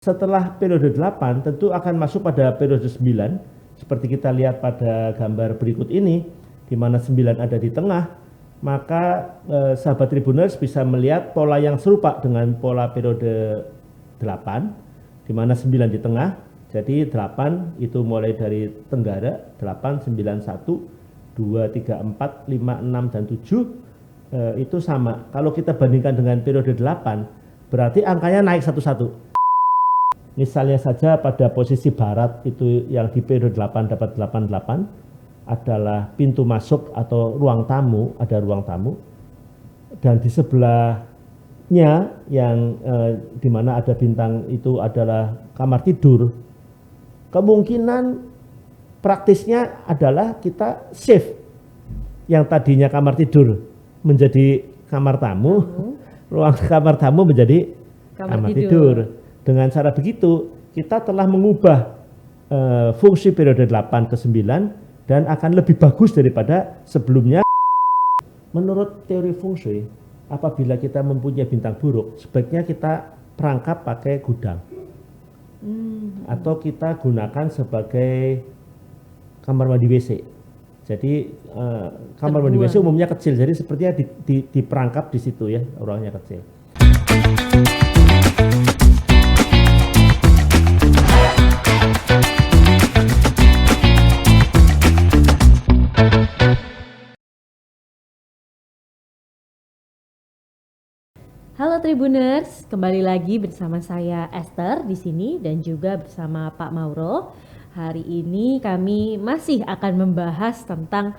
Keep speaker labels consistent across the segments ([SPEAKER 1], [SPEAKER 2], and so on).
[SPEAKER 1] Setelah periode 8 tentu akan masuk pada periode 9 seperti kita lihat pada gambar berikut ini di mana 9 ada di tengah, maka sahabat Tribuners bisa melihat pola yang serupa dengan pola periode 8 di mana 9 di tengah. Jadi 8 itu mulai dari Tenggara 8, 9, 1, 2, 3, 4, 5, 6 dan 7 itu sama. Kalau kita bandingkan dengan periode 8 berarti angkanya naik satu-satu. Misalnya saja pada posisi barat itu yang di periode 8 dapat 88 adalah pintu masuk atau ruang tamu, ada ruang tamu. Dan di sebelahnya yang di mana ada bintang itu adalah kamar tidur. Kemungkinan praktisnya adalah kita shift yang tadinya kamar tidur menjadi kamar tamu, ruang kamar tamu menjadi kamar tidur. Dengan cara begitu, kita telah mengubah fungsi periode 8 ke 9 dan akan lebih bagus daripada sebelumnya. Menurut teori feng shui, apabila kita mempunyai bintang buruk, sebaiknya kita perangkap pakai gudang. Atau kita gunakan sebagai kamar mandi WC. Jadi kamar mandi WC umumnya kecil, jadi sepertinya diperangkap di situ ya, ruangnya kecil.
[SPEAKER 2] Halo Tribuners, kembali lagi bersama saya Esther di sini dan juga bersama Pak Mauro. Hari ini kami masih akan membahas tentang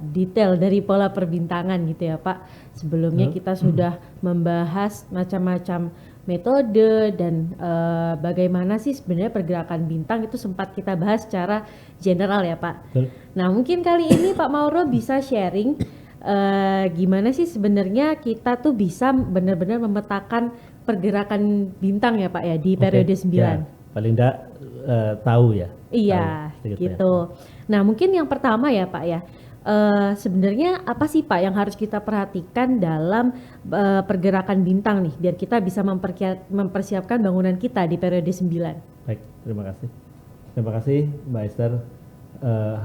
[SPEAKER 2] detail dari pola perbintangan gitu ya Pak. Sebelumnya kita sudah membahas macam-macam metode dan bagaimana sih sebenarnya pergerakan bintang itu sempat kita bahas secara general ya Pak. Nah mungkin kali ini Pak Mauro bisa sharing gimana sih sebenarnya kita tuh bisa benar-benar memetakan pergerakan bintang ya Pak ya di periode 9.
[SPEAKER 1] Ya, paling enggak tahu ya.
[SPEAKER 2] Iya, gitu. Nah mungkin yang pertama ya Pak ya, sebenarnya apa sih Pak yang harus kita perhatikan dalam pergerakan bintang nih biar kita bisa mempersiapkan bangunan kita di periode 9.
[SPEAKER 1] Baik, terima kasih. Terima kasih Mbak Esther.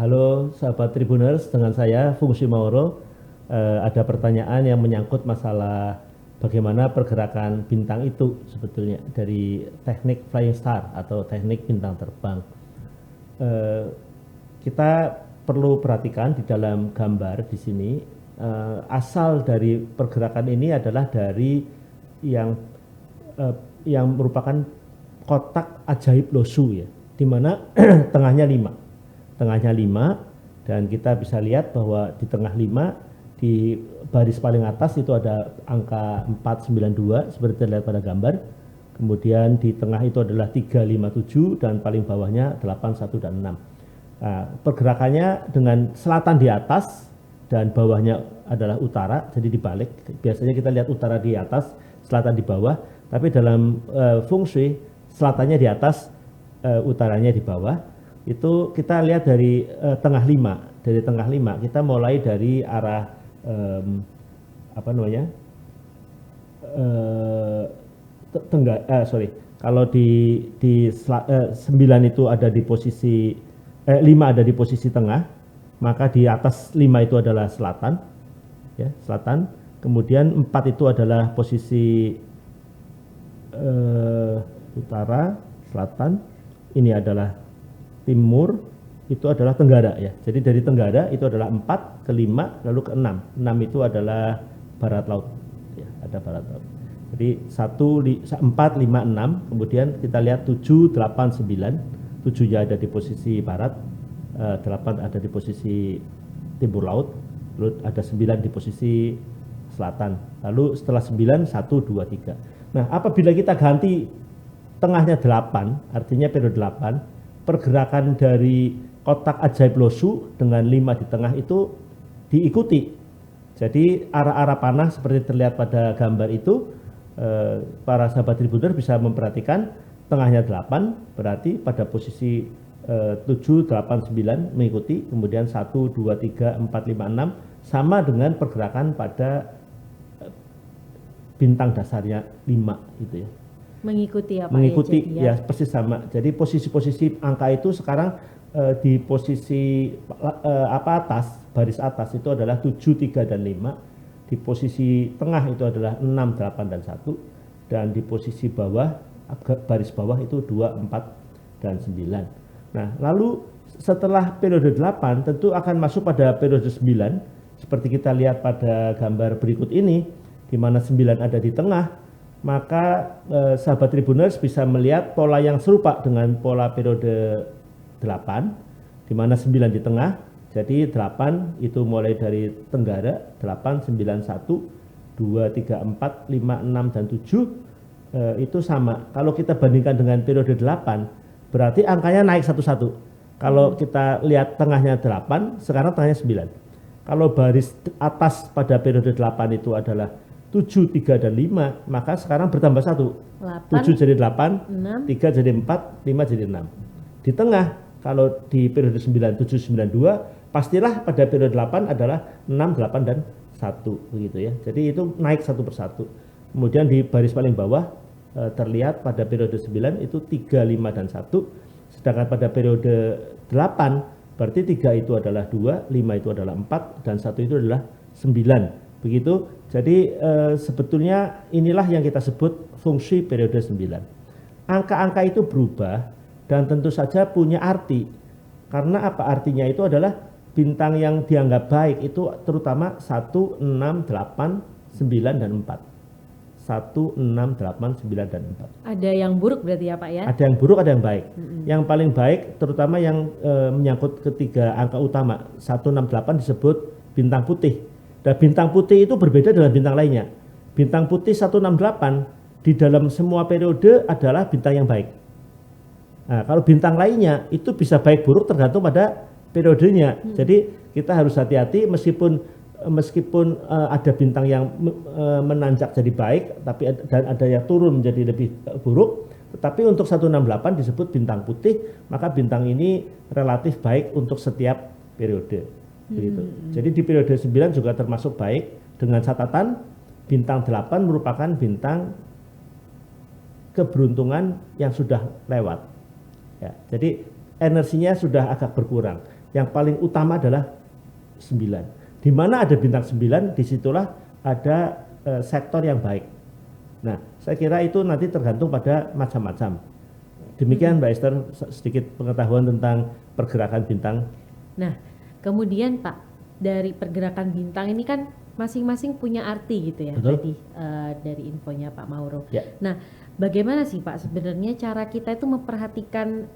[SPEAKER 1] Halo sahabat Tribuners, dengan saya Feng Shui Mauro. Ada pertanyaan yang menyangkut masalah bagaimana pergerakan bintang itu sebetulnya dari teknik flying star atau teknik bintang terbang. Kita perlu perhatikan di dalam gambar di sini asal dari pergerakan ini adalah dari yang merupakan kotak ajaib losu ya, di mana tengahnya 5. Tengahnya 5 dan kita bisa lihat bahwa di tengah 5 di baris paling atas itu ada angka 492 seperti terlihat pada gambar. Kemudian di tengah itu adalah 357 dan paling bawahnya 81 dan 6. Nah, pergerakannya dengan selatan di atas dan bawahnya adalah utara, jadi dibalik. Biasanya kita lihat utara di atas, selatan di bawah, tapi dalam feng shui selatannya di atas, utaranya di bawah. Itu kita lihat dari tengah 5. Dari tengah 5 kita mulai dari arah kalau di 9 itu ada di posisi 5 ada di posisi tengah, maka di atas 5 itu adalah selatan ya, selatan. Kemudian 4 itu adalah posisi utara, selatan. Ini adalah timur, itu adalah tenggara ya. Jadi dari tenggara itu adalah 4 ke 5 lalu ke 6. 6 itu adalah barat laut ya, ada barat laut. Jadi 4, 5, 6, kemudian kita lihat 7, 8, 9. 7 ya ada di posisi barat, 8 ada di posisi timur laut, lalu ada 9 di posisi selatan. Lalu setelah 9 1, 2, 3. Nah, apabila kita ganti tengahnya 8, artinya periode 8, pergerakan dari kotak ajaib losu dengan 5 di tengah itu diikuti. Jadi arah-arah panah seperti terlihat pada gambar itu, para sahabat Tribuners bisa memperhatikan tengahnya 8, berarti pada posisi 7, 8, 9 mengikuti, kemudian 1, 2, 3, 4, 5, 6 sama dengan pergerakan pada bintang dasarnya 5 itu ya.
[SPEAKER 2] Mengikuti ya Pak
[SPEAKER 1] mengikuti
[SPEAKER 2] jadi
[SPEAKER 1] ya persis sama. Jadi posisi-posisi angka itu sekarang di posisi baris atas itu adalah 7, 3, dan 5. Di posisi tengah itu adalah 6, 8, dan 1. Dan di posisi bawah, baris bawah itu 2, 4, dan 9. Nah, lalu setelah periode 8 tentu akan masuk pada periode 9. Seperti kita lihat pada gambar berikut ini, di mana 9 ada di tengah, maka sahabat Tribuners bisa melihat pola yang serupa dengan pola periode 8, di mana 9 di tengah. Jadi 8 itu mulai dari Tenggara, 8, 9, 1, 2, 3, 4, 5, 6, dan 7 itu sama. Kalau kita bandingkan dengan periode 8, berarti angkanya naik satu-satu. Kalau kita lihat tengahnya 8, sekarang tengahnya 9. Kalau baris atas pada periode 8 itu adalah 7, 3, dan 5, maka sekarang bertambah 1. 7 jadi 8,
[SPEAKER 2] 6.
[SPEAKER 1] 3 jadi 4, 5 jadi 6. Di tengah, kalau di periode 9, 7, 9, 2, pastilah pada periode 8 adalah 6, 8, dan 1. Begitu ya. Jadi itu naik satu persatu. Kemudian di baris paling bawah terlihat pada periode 9 itu 3, 5, dan 1. Sedangkan pada periode 8, berarti 3 itu adalah 2, 5 itu adalah 4, dan 1 itu adalah 9. Begitu, jadi sebetulnya inilah yang kita sebut fungsi periode 9. Angka-angka itu berubah dan tentu saja punya arti. Karena apa artinya? Itu adalah bintang yang dianggap baik itu terutama 1, 6, 8, 9, dan 4. 1, 6, 8, 9, dan 4.
[SPEAKER 2] Ada yang buruk berarti ya Pak ya?
[SPEAKER 1] Ada yang buruk, ada yang baik. Yang paling baik terutama yang menyangkut ketiga angka utama. 1, 6, 8 disebut bintang putih. Dan bintang putih itu berbeda dengan bintang lainnya. Bintang putih 1, 6, 8 di dalam semua periode adalah bintang yang baik. Nah, kalau bintang lainnya itu bisa baik buruk tergantung pada periodenya. Jadi kita harus hati-hati meskipun ada bintang yang menanjak jadi baik, tapi dan ada yang turun menjadi lebih buruk. Tetapi untuk 1, 6, 8 disebut bintang putih, maka bintang ini relatif baik untuk setiap periode. Begitu. Jadi di periode 9 juga termasuk baik dengan catatan bintang 8 merupakan bintang keberuntungan yang sudah lewat. Ya, jadi energinya sudah agak berkurang. Yang paling utama adalah 9. Di mana ada bintang 9, disitulah ada sektor yang baik. Nah, saya kira itu nanti tergantung pada macam-macam. Demikian Mbak Esther, sedikit pengetahuan tentang pergerakan bintang.
[SPEAKER 2] Nah, kemudian Pak, dari pergerakan bintang ini kan masing-masing punya arti gitu ya.
[SPEAKER 1] Betul.
[SPEAKER 2] Tadi dari infonya Pak Mauro.
[SPEAKER 1] Ya.
[SPEAKER 2] Nah, bagaimana sih Pak sebenarnya cara kita itu memperhatikan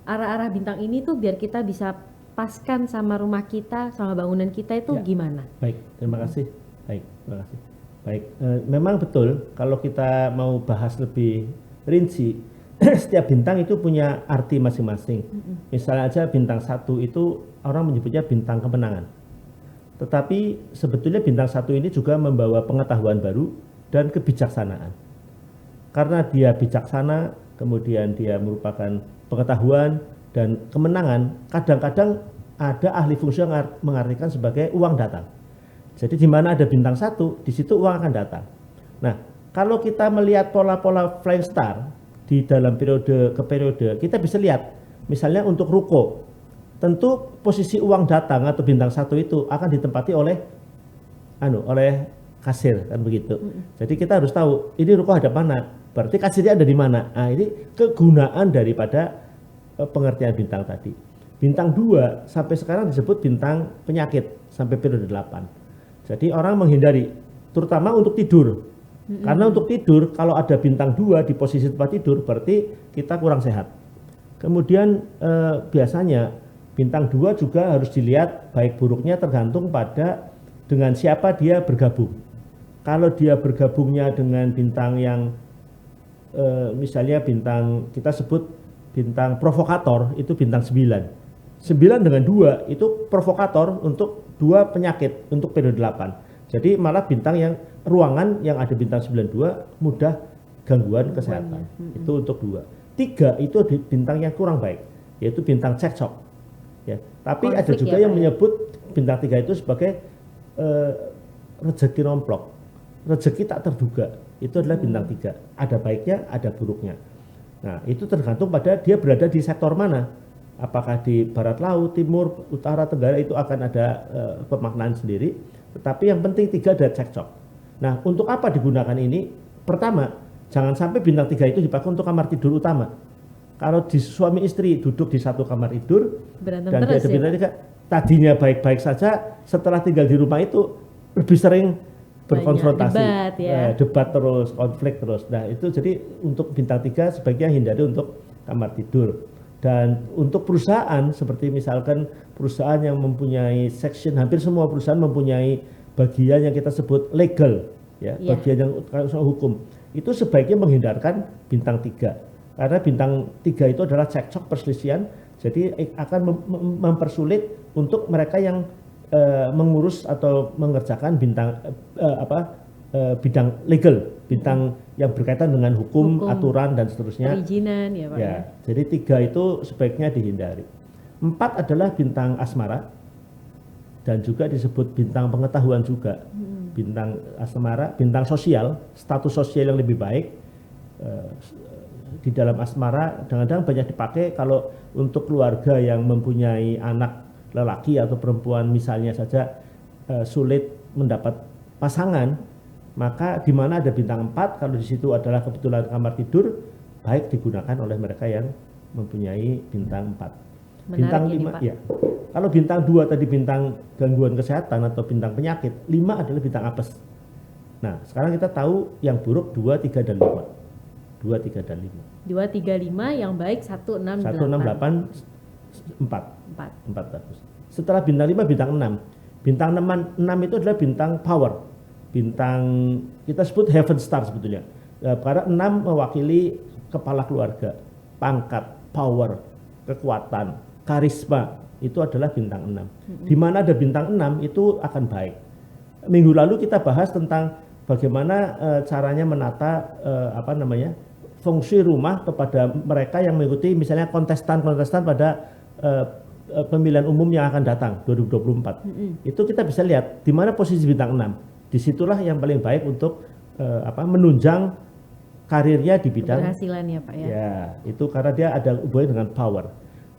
[SPEAKER 2] arah-arah bintang ini tuh biar kita bisa paskan sama rumah kita, sama bangunan kita itu
[SPEAKER 1] Ya.
[SPEAKER 2] gimana?
[SPEAKER 1] Baik, terima kasih. Baik, terima kasih. Baik, memang betul kalau kita mau bahas lebih rinci, setiap bintang itu punya arti masing-masing. Misalnya aja bintang 1 itu orang menyebutnya bintang kemenangan. Tetapi sebetulnya bintang 1 ini juga membawa pengetahuan baru dan kebijaksanaan. Karena dia bijaksana, kemudian dia merupakan pengetahuan dan kemenangan, kadang-kadang ada ahli fungsi yang mengartikan sebagai uang datang. Jadi di mana ada bintang 1, di situ uang akan datang. Nah, kalau kita melihat pola-pola flying star di dalam periode ke periode, kita bisa lihat misalnya untuk ruko, tentu posisi uang datang atau bintang 1 itu akan ditempati oleh kasir, kan begitu. Jadi kita harus tahu ini ruko hadap mana, berarti kasirnya ada di mana. Nah, ini kegunaan daripada pengertian bintang tadi. Bintang 2 sampai sekarang disebut bintang penyakit sampai periode 8. Jadi orang menghindari, terutama untuk tidur. Karena untuk tidur, kalau ada bintang 2 di posisi tempat tidur, berarti kita kurang sehat. Kemudian biasanya bintang 2 juga harus dilihat baik buruknya tergantung pada dengan siapa dia bergabung. Kalau dia bergabungnya dengan bintang yang misalnya bintang, kita sebut bintang provokator, itu bintang 9. 9 dengan 2 itu provokator untuk 2 penyakit untuk periode 8. Jadi malah bintang yang ruangan yang ada bintang 92 mudah gangguan kesehatan. Itu untuk 2. 3 itu bintang yang kurang baik, yaitu bintang cekcok. Ya. Tapi
[SPEAKER 2] konflik
[SPEAKER 1] ada juga
[SPEAKER 2] ya,
[SPEAKER 1] yang menyebut bintang 3 itu sebagai rezeki nomplok, rezeki tak terduga. itu adalah bintang 3. Ada baiknya, ada buruknya. Nah, itu tergantung pada dia berada di sektor mana. Apakah di barat laut, timur, utara, tenggara, itu akan ada pemaknaan sendiri. Tetapi yang penting 3 ada cekcok. Nah, untuk apa digunakan ini? Pertama, jangan sampai bintang 3 itu dipakai untuk kamar tidur utama. Kalau di suami istri duduk di satu kamar tidur,
[SPEAKER 2] Berantem
[SPEAKER 1] dan dia
[SPEAKER 2] terus
[SPEAKER 1] ada
[SPEAKER 2] ya,
[SPEAKER 1] bintang
[SPEAKER 2] Pak?
[SPEAKER 1] 3, tadinya baik-baik saja, setelah tinggal di rumah itu lebih sering berkonfrontasi,
[SPEAKER 2] debat ya.
[SPEAKER 1] debat terus, konflik terus. Nah, itu jadi untuk bintang 3 sebaiknya hindari untuk kamar tidur. Dan untuk perusahaan seperti misalkan perusahaan yang mempunyai section, hampir semua perusahaan mempunyai bagian yang kita sebut legal, ya, bagian yang soal hukum. Itu sebaiknya menghindarkan bintang 3. Karena bintang 3 itu adalah cekcok, perselisihan, jadi akan mempersulit untuk mereka yang mengurus atau mengerjakan bidang legal, bidang yang berkaitan dengan hukum, aturan dan seterusnya.
[SPEAKER 2] Perizinan ya Pak.
[SPEAKER 1] Ya, jadi 3 itu sebaiknya dihindari. 4 adalah bintang asmara dan juga disebut bintang pengetahuan juga. Bintang asmara, bintang sosial, status sosial yang lebih baik. Di dalam asmara kadang-kadang banyak dipakai kalau untuk keluarga yang mempunyai anak lelaki atau perempuan misalnya saja sulit mendapat pasangan, maka di mana ada bintang 4, kalau di situ adalah kebetulan kamar tidur, baik digunakan oleh mereka yang mempunyai bintang 4.
[SPEAKER 2] Menarik
[SPEAKER 1] bintang
[SPEAKER 2] ini,
[SPEAKER 1] 5
[SPEAKER 2] Pak.
[SPEAKER 1] ya. Kalau bintang 2 tadi bintang gangguan kesehatan atau bintang penyakit, 5 adalah bintang apes. Nah, sekarang kita tahu yang buruk 2, 3 dan 5. 2, 3 dan 5.
[SPEAKER 2] 2, 3, 5, yang baik 1, 6,
[SPEAKER 1] 1, 6, 8, 4. 4 bagus. Setelah bintang 5 bintang 6. Bintang 6 itu adalah bintang power. Bintang kita sebut heaven star sebetulnya. Karena 6 mewakili kepala keluarga, pangkat, power, kekuatan, karisma, itu adalah bintang 6. Di mana ada bintang 6 itu akan baik. Minggu lalu kita bahas tentang bagaimana caranya menata feng shui rumah kepada mereka yang mengikuti misalnya kontestan-kontestan pada pemilihan umum yang akan datang 2024. Itu kita bisa lihat di mana posisi bintang 6. Disitulah yang paling baik untuk menunjang karirnya di bidang
[SPEAKER 2] keberhasilan ya Pak ya.
[SPEAKER 1] Ya, itu karena dia ada hubungan dengan power.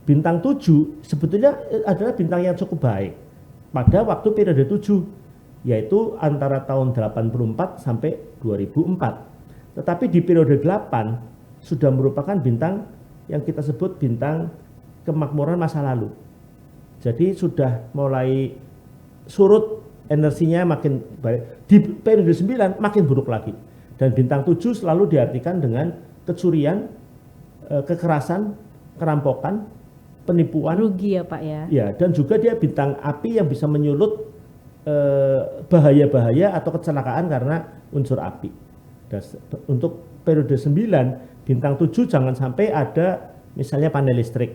[SPEAKER 1] Bintang 7 sebetulnya adalah bintang yang cukup baik pada waktu periode 7, yaitu antara tahun 84 sampai 2004. Tetapi di periode 8 sudah merupakan bintang yang kita sebut bintang kemakmuran masa lalu. Jadi sudah mulai surut energinya, makin baik. Di periode 9 makin buruk lagi. Dan bintang 7 selalu diartikan dengan kecurian, kekerasan, kerampokan, penipuan.
[SPEAKER 2] Rugi ya Pak ya.
[SPEAKER 1] Ya, dan juga dia bintang api yang bisa menyulut bahaya-bahaya atau kecelakaan karena unsur api. Dan untuk periode 9, bintang 7 jangan sampai ada misalnya panel listrik,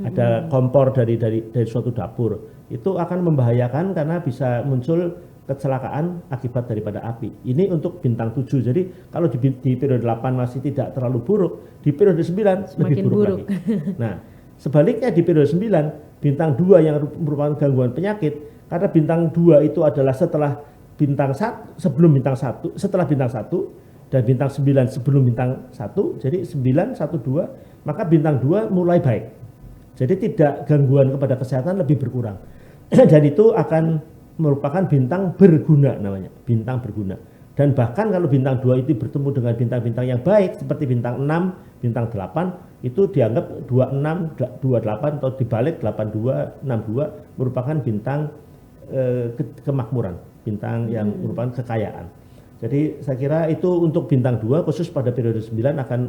[SPEAKER 1] ada kompor dari suatu dapur. Itu akan membahayakan karena bisa muncul kecelakaan akibat daripada api. Ini untuk bintang 7. Jadi kalau di periode 8 masih tidak terlalu buruk, di periode 9
[SPEAKER 2] semakin
[SPEAKER 1] lebih buruk lagi. Nah, sebaliknya di periode 9, bintang 2 yang merupakan gangguan penyakit, karena bintang 2 itu adalah setelah bintang 1, sebelum bintang 1, setelah bintang 1, dan bintang 9 sebelum bintang 1, jadi 9, 1, 2, maka bintang 2 mulai baik. Jadi tidak gangguan kepada kesehatan lebih berkurang. Dan itu akan merupakan bintang berguna namanya, bintang berguna. Dan bahkan kalau bintang 2 itu bertemu dengan bintang-bintang yang baik seperti bintang 6, bintang 8, itu dianggap 26, 28 atau dibalik 82, 62 merupakan bintang kemakmuran, bintang yang merupakan kekayaan. Jadi saya kira itu untuk bintang 2 khusus pada periode 9 akan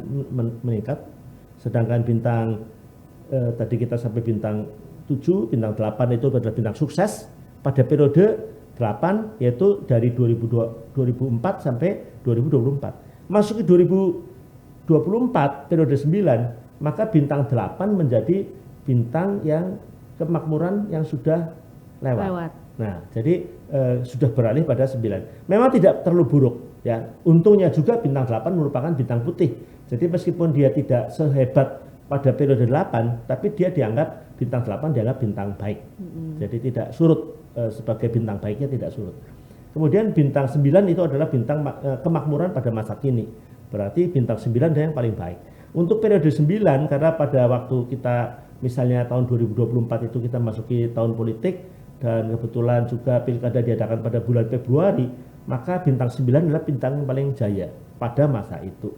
[SPEAKER 1] meningkat. Sedangkan bintang tadi kita sampai bintang 7, bintang 8 itu adalah bintang sukses pada periode 8, yaitu dari 2004 sampai 2024. Masuk ke 2024 periode 9, maka bintang 8 menjadi bintang yang kemakmuran yang sudah lewat. Nah, jadi sudah beralih pada 9. Memang tidak terlalu buruk ya. Untungnya juga bintang 8 merupakan bintang putih. Jadi meskipun dia tidak sehebat pada periode 8, tapi dia dianggap bintang 8 dianggap bintang baik. Jadi tidak surut, sebagai bintang baiknya tidak surut. Kemudian bintang 9 itu adalah bintang kemakmuran pada masa kini. Berarti bintang 9 adalah yang paling baik. Untuk periode 9, karena pada waktu kita misalnya tahun 2024 itu kita masuki tahun politik dan kebetulan juga pilkada diadakan pada bulan Februari, maka bintang 9 adalah bintang yang paling jaya pada masa itu.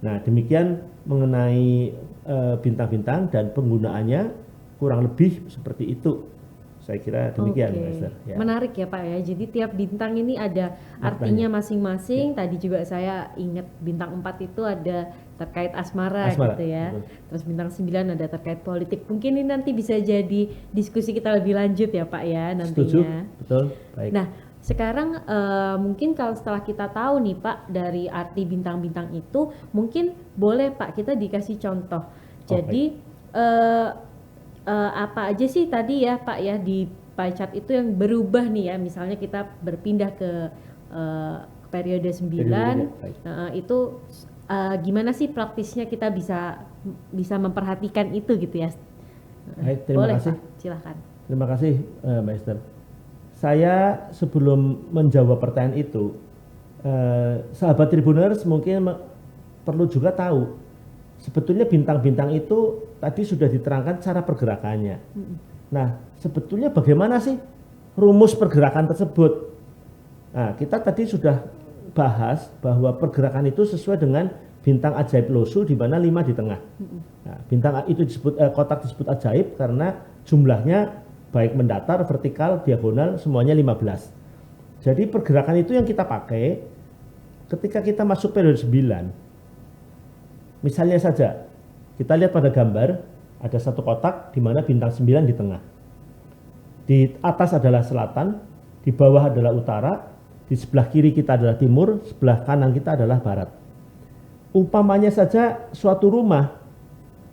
[SPEAKER 1] Nah, demikian mengenai bintang-bintang dan penggunaannya kurang lebih seperti itu. Saya kira demikian,
[SPEAKER 2] Oke.
[SPEAKER 1] Mbak Esther. Ya.
[SPEAKER 2] Menarik ya Pak ya. Jadi tiap bintang ini ada artinya masing-masing. Tadi juga saya ingat bintang 4 itu ada terkait asmara gitu ya.
[SPEAKER 1] betul.
[SPEAKER 2] Terus bintang 9 ada terkait politik. Mungkin ini nanti bisa jadi diskusi kita lebih lanjut ya Pak ya nantinya.
[SPEAKER 1] Setuju, betul. Baik.
[SPEAKER 2] Nah, sekarang mungkin kalau setelah kita tahu nih Pak dari arti bintang-bintang itu, mungkin boleh Pak kita dikasih contoh. Jadi apa aja sih tadi ya Pak ya di pie chart itu yang berubah nih ya, misalnya kita berpindah ke periode 9, itu gimana sih praktisnya kita bisa memperhatikan itu gitu ya.
[SPEAKER 1] Baik, terima
[SPEAKER 2] boleh
[SPEAKER 1] kasih.
[SPEAKER 2] Pak, silakan.
[SPEAKER 1] Terima kasih Mbak Esther. Saya sebelum menjawab pertanyaan itu, sahabat Tribuners mungkin perlu juga tahu sebetulnya bintang-bintang itu tadi sudah diterangkan cara pergerakannya. Nah, sebetulnya bagaimana sih rumus pergerakan tersebut? Nah, kita tadi sudah bahas bahwa pergerakan itu sesuai dengan bintang ajaib losu di mana 5 di tengah. Nah, bintang itu disebut kotak disebut ajaib karena jumlahnya baik mendatar, vertikal, diagonal semuanya 15. Jadi pergerakan itu yang kita pakai ketika kita masuk periode 9. Misalnya saja, kita lihat pada gambar, ada satu kotak di mana bintang 9 di tengah. Di atas adalah selatan, di bawah adalah utara, di sebelah kiri kita adalah timur, sebelah kanan kita adalah barat. Umpamanya saja suatu rumah,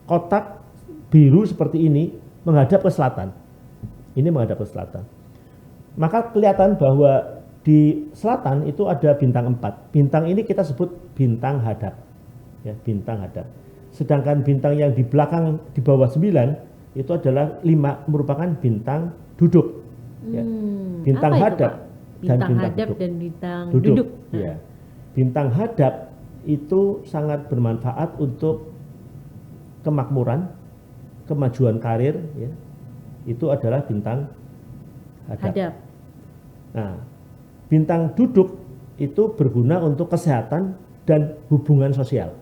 [SPEAKER 1] kotak biru seperti ini menghadap ke selatan. Ini menghadap ke selatan. Maka kelihatan bahwa di selatan itu ada bintang 4. Bintang ini kita sebut bintang hadap. Ya, bintang hadap. Sedangkan bintang yang di belakang di bawah 9 itu adalah 5 merupakan bintang duduk. Ya. Bintang hadap dan bintang duduk.
[SPEAKER 2] Dan bintang duduk.
[SPEAKER 1] Ya. Bintang hadap itu sangat bermanfaat untuk kemakmuran, kemajuan karir, ya. Itu adalah bintang hadap. Nah, bintang duduk itu berguna untuk kesehatan dan hubungan sosial,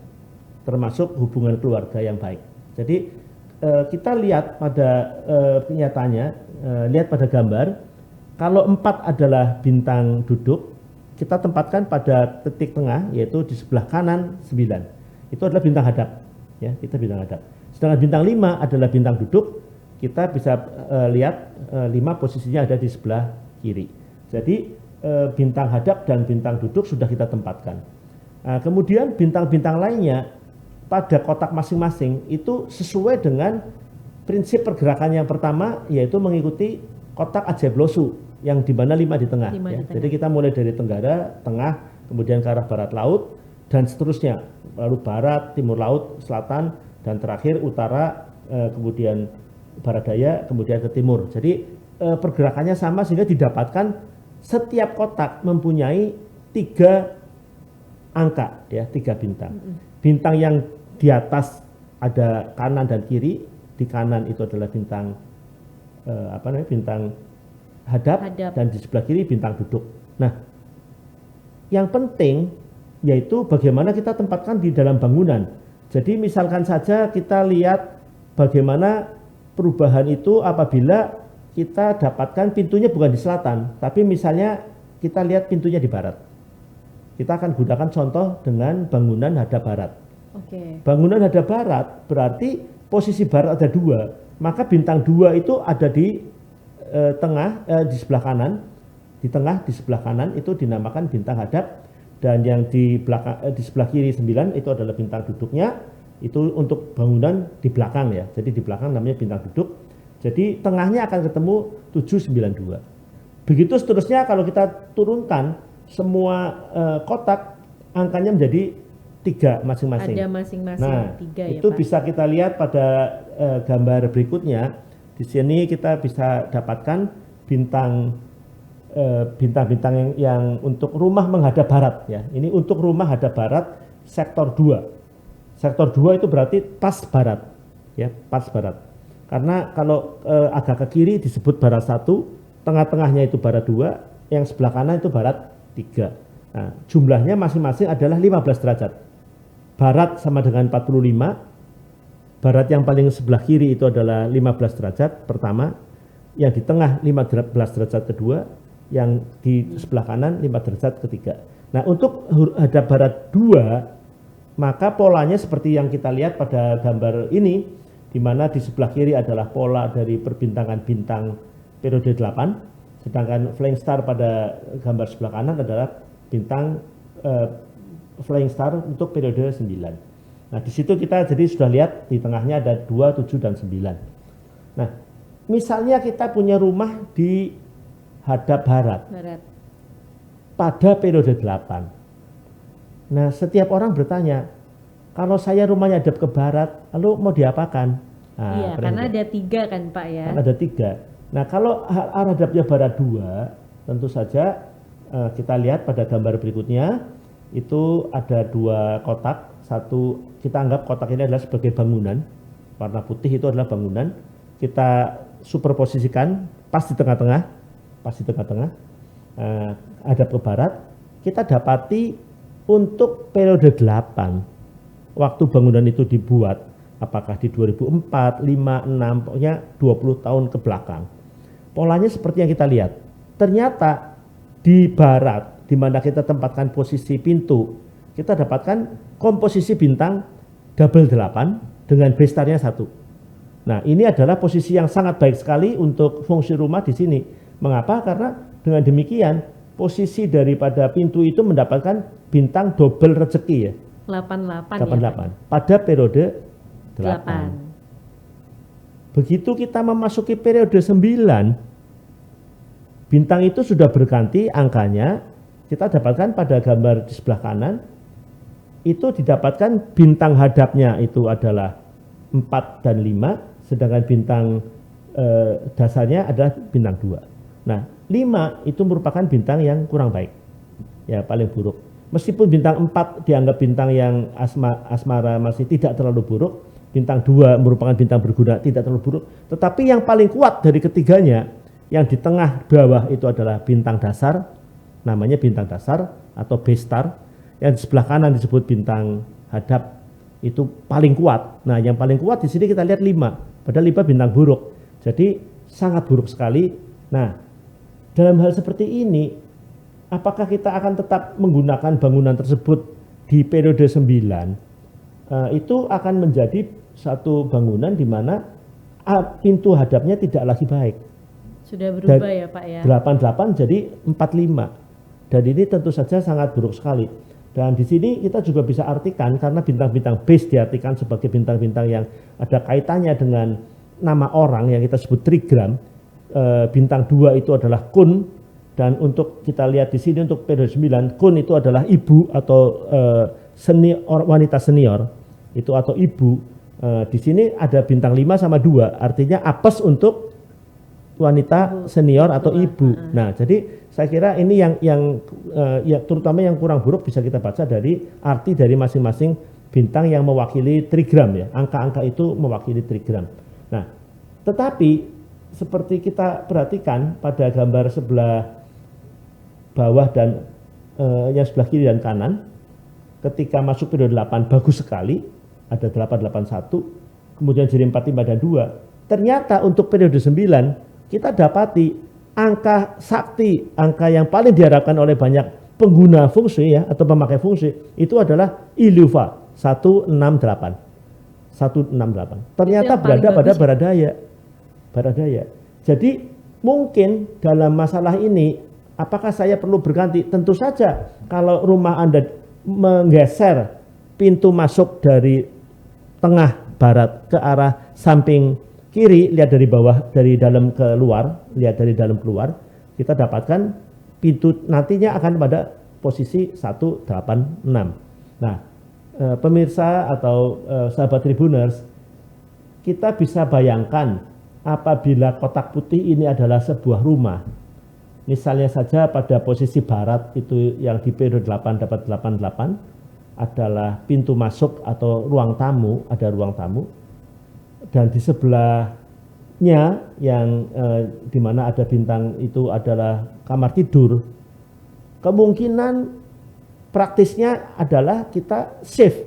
[SPEAKER 1] termasuk hubungan keluarga yang baik. Jadi kita lihat pada kenyataannya, lihat pada gambar, kalau 4 adalah bintang duduk, kita tempatkan pada titik tengah, yaitu di sebelah kanan 9. Itu adalah bintang hadap, ya, kita bintang hadap. Sedangkan bintang 5 adalah bintang duduk, kita bisa lihat 5 posisinya ada di sebelah kiri. Jadi bintang hadap dan bintang duduk sudah kita tempatkan. Kemudian bintang-bintang lainnya pada kotak masing-masing itu sesuai dengan prinsip pergerakan yang pertama, yaitu mengikuti kotak ajaib losu yang di mana 5 di tengah. Ya. Jadi kita mulai dari tenggara, tengah, kemudian ke arah barat laut dan seterusnya, lalu barat, timur laut, selatan, dan terakhir utara, kemudian barat daya, kemudian ke timur. Jadi pergerakannya sama sehingga didapatkan setiap kotak mempunyai 3 angka, ya, 3 bintang. Bintang yang di atas ada kanan dan kiri. Di kanan itu adalah bintang bintang hadap, dan di sebelah kiri bintang duduk. Nah, yang penting yaitu bagaimana kita tempatkan di dalam bangunan. Jadi misalkan saja kita lihat bagaimana perubahan itu apabila kita dapatkan pintunya bukan di selatan, tapi misalnya kita lihat pintunya di barat. Kita akan gunakan contoh dengan bangunan hadap barat. Bangunan hadap barat berarti posisi barat ada 2, maka bintang 2 itu ada di tengah, di sebelah kanan, di tengah di sebelah kanan itu dinamakan bintang hadap, dan yang di belakang di sebelah kiri 9 itu adalah bintang duduknya, itu untuk bangunan di belakang, ya. Jadi di belakang namanya bintang duduk. Jadi tengahnya akan ketemu 792. Begitu seterusnya kalau kita turunkan semua kotak angkanya menjadi 3 masing-masing.
[SPEAKER 2] Ada masing-masing 3 ya,
[SPEAKER 1] itu
[SPEAKER 2] Pak.
[SPEAKER 1] bisa kita lihat pada gambar berikutnya. Di sini kita bisa dapatkan bintang bintang-bintang yang untuk rumah menghadap barat ya. Ini untuk rumah hadap barat sektor 2. Sektor 2 itu berarti pas barat ya, pas barat. Karena kalau agak ke kiri disebut barat 1, tengah-tengahnya itu barat 2, yang sebelah kanan itu barat 3. Nah, jumlahnya masing-masing adalah 15 derajat. Barat sama dengan 45, barat yang paling sebelah kiri itu adalah 15 derajat pertama, yang di tengah 15 derajat kedua, yang di sebelah kanan 5 derajat ketiga. Nah, untuk hadap barat 2, maka polanya seperti yang kita lihat pada gambar ini, di mana di sebelah kiri adalah pola dari perbintangan bintang periode 8, sedangkan flying star pada gambar sebelah kanan adalah bintang flying star untuk periode 9. Nah, di situ kita jadi sudah lihat di tengahnya ada 2, 7, dan 9. Nah, misalnya kita punya rumah di hadap barat. Pada periode 8. Nah, setiap orang bertanya, kalau saya rumahnya hadap ke barat, lalu mau diapakan? Nah,
[SPEAKER 2] iya, karena ada 3 kan Pak ya.
[SPEAKER 1] Karena ada 3. Nah, kalau arah hadapnya barat 2, tentu saja kita lihat pada gambar berikutnya, itu ada 2 kotak. Satu, kita anggap kotak ini adalah sebagai bangunan. Warna putih itu adalah bangunan. Kita superposisikan pas di tengah-tengah, hadap ke barat. Kita dapati untuk periode 8, waktu bangunan itu dibuat, apakah di 2004, 5, 6, pokoknya 20 tahun ke belakang. Polanya seperti yang kita lihat. Ternyata di barat, di mana kita tempatkan posisi pintu, kita dapatkan komposisi bintang double 8 dengan base starnya 1. Nah, ini adalah posisi yang sangat baik sekali untuk fungsi rumah di sini. Mengapa? Karena dengan demikian posisi daripada pintu itu mendapatkan bintang double rezeki ya.
[SPEAKER 2] 88
[SPEAKER 1] 88
[SPEAKER 2] ya,
[SPEAKER 1] pada periode 8. Begitu kita memasuki periode 9, bintang itu sudah berganti angkanya. Kita dapatkan pada gambar di sebelah kanan, itu didapatkan bintang hadapnya itu adalah 4 dan 5, sedangkan bintang dasarnya adalah bintang 2. Nah, 5 itu merupakan bintang yang kurang baik, ya paling buruk. Meskipun bintang 4 dianggap bintang yang asmara masih tidak terlalu buruk, bintang 2 merupakan bintang berguna tidak terlalu buruk, tetapi yang paling kuat dari ketiganya, yang di tengah bawah itu adalah bintang dasar, namanya bintang dasar atau base star, yang di sebelah kanan disebut bintang hadap, itu paling kuat. Nah, yang paling kuat di sini kita lihat 5, padahal 5 bintang buruk, jadi sangat buruk sekali. Nah, dalam hal seperti ini, apakah kita akan tetap menggunakan bangunan tersebut di periode 9? Itu akan menjadi satu bangunan di mana pintu hadapnya tidak lagi baik.
[SPEAKER 2] Sudah berubah ya Pak ya.
[SPEAKER 1] 88 jadi 45. Dan ini tentu saja sangat buruk sekali. Dan di sini kita juga bisa artikan, karena bintang-bintang base diartikan sebagai bintang-bintang yang ada kaitannya dengan nama orang yang kita sebut trigram. Bintang 2 itu adalah kun, dan untuk kita lihat di sini untuk periode 9, kun itu adalah ibu atau senior, wanita senior itu atau ibu. Di sini ada bintang 5 sama 2, artinya apes untuk wanita senior atau ibu. Nah, jadi saya kira ini yang ya terutama yang kurang buruk bisa kita baca dari arti dari masing-masing bintang yang mewakili trigram ya. Angka-angka itu mewakili trigram. Nah, tetapi seperti kita perhatikan pada gambar sebelah bawah dan yang sebelah kiri dan kanan, ketika masuk periode 8 bagus sekali, ada 881, kemudian jadi 45 dan 2. Ternyata untuk periode 9 kita dapati angka sakti, angka yang paling diharapkan oleh banyak pengguna fungsi ya atau pemakai fungsi, itu adalah Iluva 168. Ternyata berada pada barat daya. Jadi mungkin dalam masalah ini, apakah saya perlu berganti? Tentu saja kalau rumah Anda menggeser pintu masuk dari tengah barat ke arah samping kiri, lihat dari bawah, dari dalam ke luar, lihat dari dalam keluar, kita dapatkan pintu nantinya akan pada posisi 186. Nah, pemirsa atau sahabat Tribuners, kita bisa bayangkan apabila kotak putih ini adalah sebuah rumah, Misalnya saja pada posisi barat itu yang di periode 8 dapat 88 adalah pintu masuk atau ruang tamu, ada ruang tamu. Dan di sebelahnya yang di mana ada bintang itu adalah kamar tidur. Kemungkinan praktisnya adalah kita shift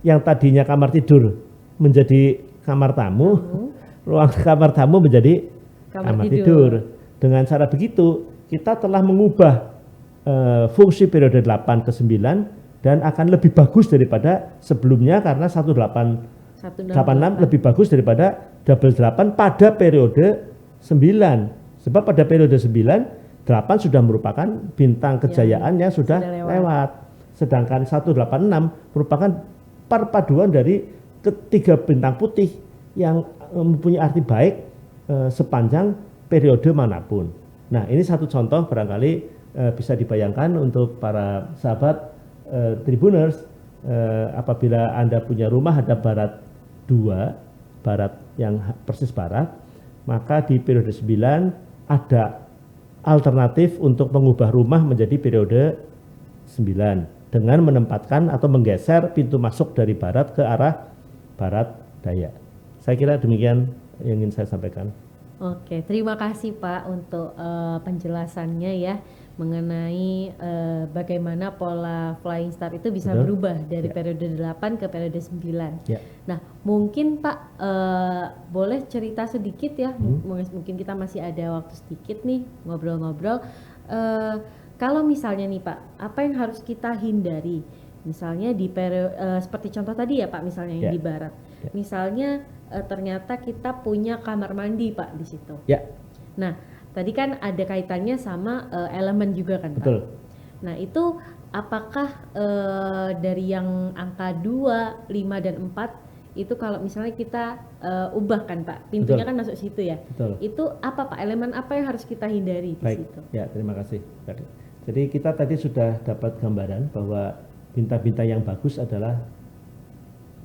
[SPEAKER 1] yang tadinya kamar tidur menjadi kamar tamu, ruang kamar tamu menjadi kamar tidur. Dengan cara begitu, kita telah mengubah fungsi periode 8 ke 9 dan akan lebih bagus daripada sebelumnya karena 1886 lebih bagus daripada double 8 pada periode 9. Sebab pada periode 9, 8 sudah merupakan bintang kejayaan yang sudah lewat. Sedangkan 186 merupakan perpaduan dari ketiga bintang putih yang mempunyai arti baik sepanjang periode manapun. Nah, ini satu contoh barangkali bisa dibayangkan untuk para sahabat Tribuners, apabila Anda punya rumah hadap barat 2, barat yang persis barat, maka di periode 9 ada alternatif untuk mengubah rumah menjadi periode 9 dengan menempatkan atau menggeser pintu masuk dari barat ke arah barat daya. Saya kira demikian yang ingin saya sampaikan.
[SPEAKER 2] Oke, terima kasih Pak untuk penjelasannya ya mengenai bagaimana pola flying star itu bisa berubah dari periode 8 ke periode 9. Nah, mungkin Pak boleh cerita sedikit ya, mungkin kita masih ada waktu sedikit nih ngobrol-ngobrol. Kalau misalnya nih Pak, apa yang harus kita hindari? Misalnya di periode seperti contoh tadi ya Pak, misalnya yang di barat. Misalnya ternyata kita punya kamar mandi Pak di situ. Nah, tadi kan ada kaitannya sama elemen juga kan Pak. Nah, itu apakah dari yang angka 2, 5 dan 4 itu kalau misalnya kita ubah kan Pak, pintunya kan masuk situ ya. Itu apa Pak, elemen apa yang harus kita hindari di situ?
[SPEAKER 1] Ya, terima kasih. Jadi kita tadi sudah dapat gambaran bahwa bintang-bintang yang bagus adalah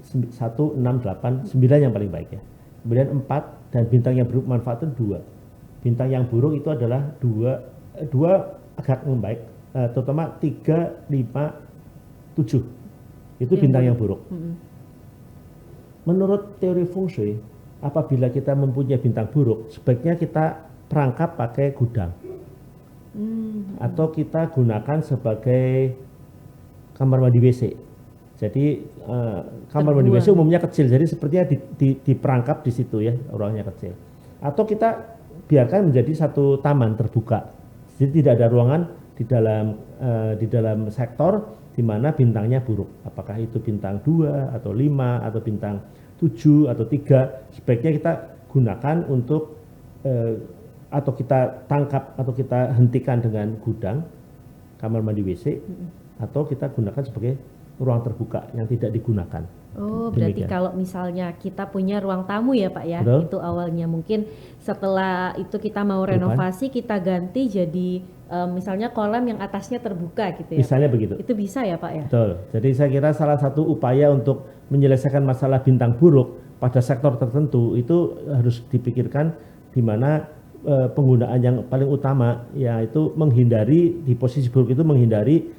[SPEAKER 1] 1, 6, 8, 9 yang paling baik ya. Kemudian 4 dan bintang yang buruk manfaat itu 2. Bintang yang buruk itu adalah 2 agak membaik, terutama 3, 5, 7. Itu bintang yang buruk. Menurut teori feng shui, apabila kita mempunyai bintang buruk, sebaiknya kita perangkap pakai gudang. Atau kita gunakan sebagai kamar mandi WC. Jadi kamar mandi WC umumnya kecil, jadi sepertinya diperangkap di situ ya, ruangnya kecil. Atau kita biarkan menjadi satu taman terbuka. Jadi tidak ada ruangan di dalam sektor di mana bintangnya buruk. Apakah itu bintang 2 atau 5 atau bintang 7 atau 3, sebaiknya kita gunakan untuk atau kita tangkap atau kita hentikan dengan gudang, kamar mandi WC, atau kita gunakan sebagai ruang terbuka yang tidak digunakan.
[SPEAKER 2] Oh, berarti kalau misalnya kita punya ruang tamu ya Pak ya, itu awalnya mungkin setelah itu kita mau renovasi, kita ganti jadi misalnya kolam yang atasnya terbuka gitu ya.
[SPEAKER 1] Misalnya begitu.
[SPEAKER 2] Itu bisa ya Pak ya?
[SPEAKER 1] Betul. Jadi saya kira salah satu upaya untuk menyelesaikan masalah bintang buruk pada sektor tertentu itu harus dipikirkan, di mana penggunaan yang paling utama yaitu menghindari di posisi buruk itu menghindari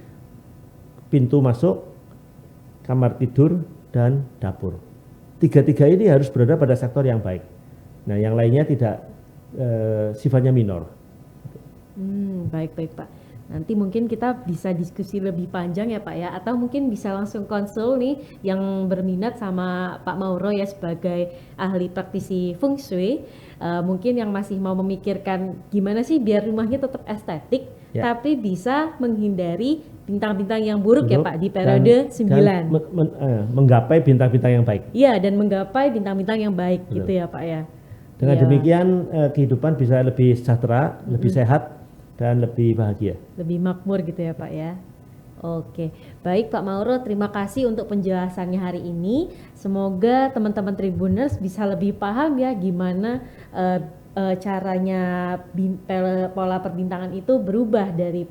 [SPEAKER 1] pintu masuk, kamar tidur, dan dapur. Tiga-tiga ini harus berada pada sektor yang baik. Nah, yang lainnya tidak sifatnya minor.
[SPEAKER 2] Baik Pak. Nanti mungkin kita bisa diskusi lebih panjang ya Pak ya, atau mungkin bisa langsung konsul nih yang berminat sama Pak Mauro ya sebagai ahli praktisi feng shui. Mungkin yang masih mau memikirkan gimana sih biar rumahnya tetap estetik, tapi bisa menghindari bintang-bintang yang buruk ya Pak di periode 9.
[SPEAKER 1] Dan menggapai bintang-bintang yang baik.
[SPEAKER 2] Iya, dan menggapai bintang-bintang yang baik gitu ya Pak ya.
[SPEAKER 1] Dengan demikian kehidupan bisa lebih sejahtera, lebih sehat, dan lebih bahagia.
[SPEAKER 2] Lebih makmur gitu ya Pak ya. Oke, baik Pak Mauro, terima kasih untuk penjelasannya hari ini. Semoga teman-teman Tribuners bisa lebih paham ya gimana caranya pola perbintangan itu berubah dari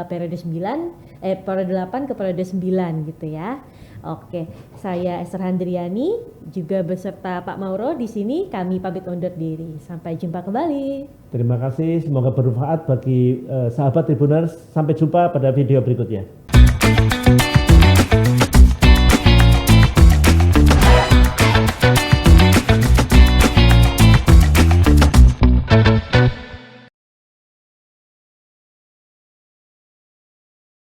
[SPEAKER 2] periode 9, periode 8 ke periode 9 gitu ya. Oke, saya Esther Handriani juga beserta Pak Mauro di sini kami pamit undur diri. Sampai jumpa kembali.
[SPEAKER 1] Terima kasih, semoga bermanfaat bagi sahabat Tribuners. Sampai jumpa pada video berikutnya.